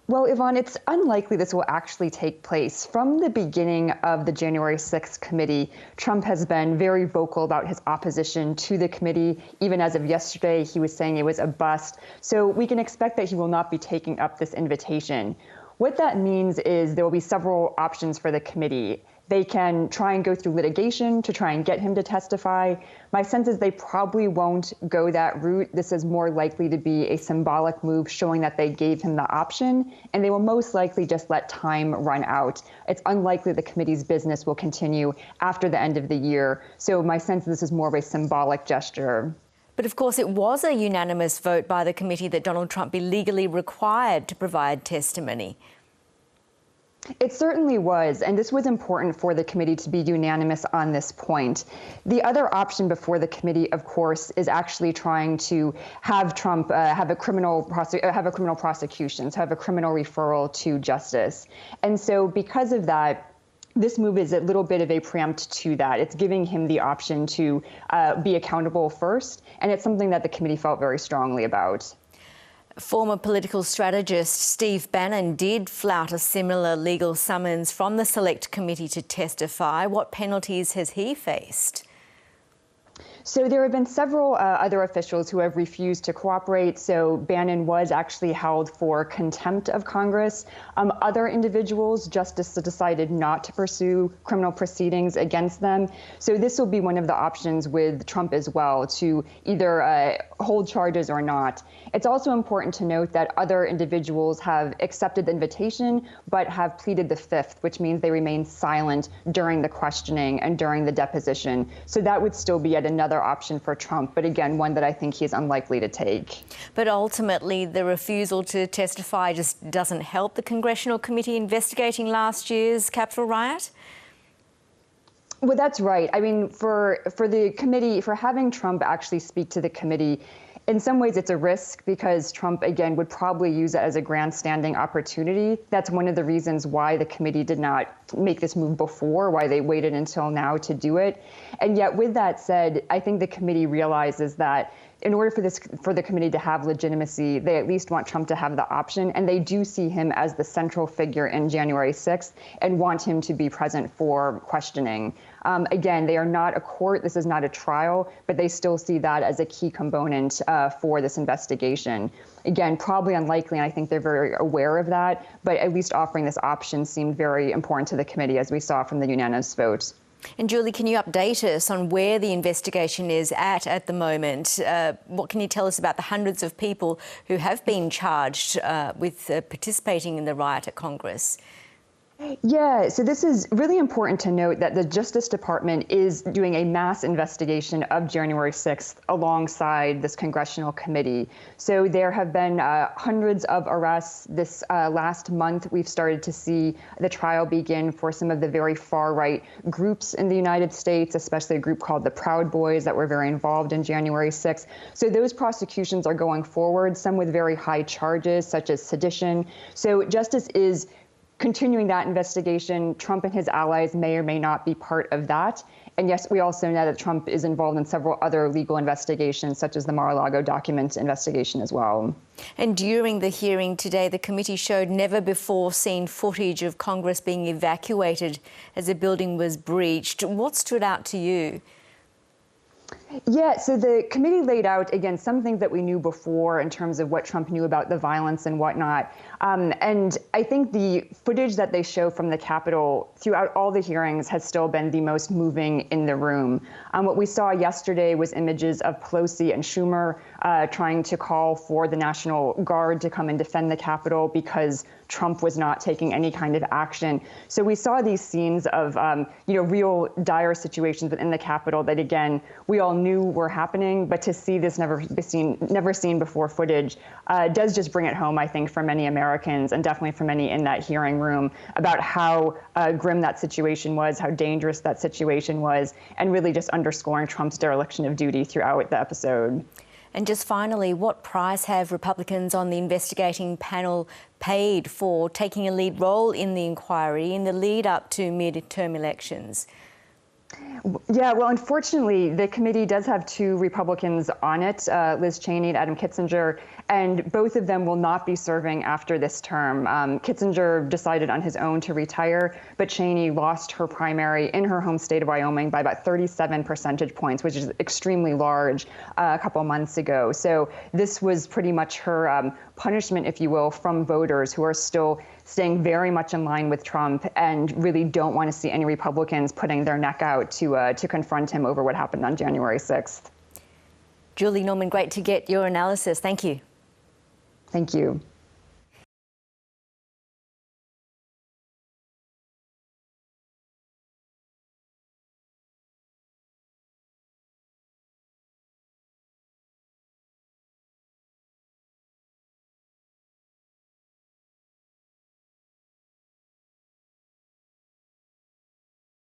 Well, Yvonne, it's unlikely this will actually take place. From the beginning of the January 6th committee, Trump has been very vocal about his opposition to the committee. Even as of yesterday, he was saying it was a bust. So we can expect that he will not be taking up this invitation. What that means is there will be several options for the committee. They can try and go through litigation to try and get him to testify. My sense is they probably won't go that route. This is more likely to be a symbolic move showing that they gave him the option, and they will most likely just let time run out. It's unlikely the committee's business will continue after the end of the year. So my sense is this is more of a symbolic gesture. But of course, it was a unanimous vote by the committee that Donald Trump be legally required to provide testimony. It certainly was, and this was important for the committee to be unanimous on this point. The other option before the committee, of course, is actually trying to have Trump have a criminal prosecution, so have a criminal referral to justice. And so because of that, this move is a little bit of a preempt to that. It's giving him the option to be accountable first, and it's something that the committee felt very strongly about. Former political strategist Steve Bannon did flout a similar legal summons from the Select Committee to testify. What penalties has he faced? So there have been several other officials who have refused to cooperate. So Bannon was actually held for contempt of Congress. Other individuals, justice decided not to pursue criminal proceedings against them. So this will be one of the options with Trump as well, to either hold charges or not. It's also important to note that other individuals have accepted the invitation, but have pleaded the fifth, which means they remain silent during the questioning and during the deposition. So that would still be yet another option for Trump, but again, one that I think he's unlikely to take. But ultimately, the refusal to testify just doesn't help the Congressional Committee investigating last year's Capitol riot? Well, that's right. I mean, for the committee, for having Trump actually speak to the committee, in some ways it's a risk because Trump, again, would probably use it as a grandstanding opportunity. That's one of the reasons why the committee did not make this move before, why they waited until now to do it. And yet, with that said, I think the committee realizes that in order for the committee to have legitimacy, they at least want Trump to have the option, and they do see him as the central figure in January 6th and want him to be present for questioning. Again, they are not a court. This is not a trial, but they still see that as a key component for this investigation. Again, probably unlikely, and I think they're very aware of that, but at least offering this option seemed very important to the committee, as we saw from the unanimous vote. And Julie, can you update us on where the investigation is at the moment? What can you tell us about the hundreds of people who have been charged with participating in the riot at Congress? Yeah, so this is really important to note that the Justice Department is doing a mass investigation of January 6th alongside this congressional committee. So there have been hundreds of arrests. This last month, we've started to see the trial begin for some of the very far-right groups in the United States, especially a group called the Proud Boys that were very involved in January 6th. So those prosecutions are going forward, some with very high charges, such as sedition. So justice is continuing that investigation. Trump and his allies may or may not be part of that. And yes, we also know that Trump is involved in several other legal investigations, such as the Mar-a-Lago documents investigation as well. And during the hearing today, the committee showed never-before-seen footage of Congress being evacuated as a building was breached. What stood out to you? Yeah, so the committee laid out, again, some things that we knew before in terms of what Trump knew about the violence and whatnot. And I think the footage that they show from the Capitol throughout all the hearings has still been the most moving in the room. What we saw yesterday was images of Pelosi and Schumer trying to call for the National Guard to come and defend the Capitol because Trump was not taking any kind of action. So we saw these scenes of, real dire situations within the Capitol that, again, we all knew were happening, but to see this never seen before footage does just bring it home, I think, for many Americans and definitely for many in that hearing room about how grim that situation was, how dangerous that situation was, and really just underscoring Trump's dereliction of duty throughout the episode. And just finally, what price have Republicans on the investigating panel paid for taking a lead role in the inquiry in the lead up to mid-term elections? Yeah, well, unfortunately, the committee does have two Republicans on it, Liz Cheney and Adam Kinzinger, and both of them will not be serving after this term. Kinzinger decided on his own to retire, but Cheney lost her primary in her home state of Wyoming by about 37 percentage points, which is extremely large, a couple months ago. So this was pretty much her punishment, if you will, from voters who are still staying very much in line with Trump and really don't want to see any Republicans putting their neck out to confront him over what happened on January 6th. Julie Norman, great to get your analysis. Thank you. Thank you.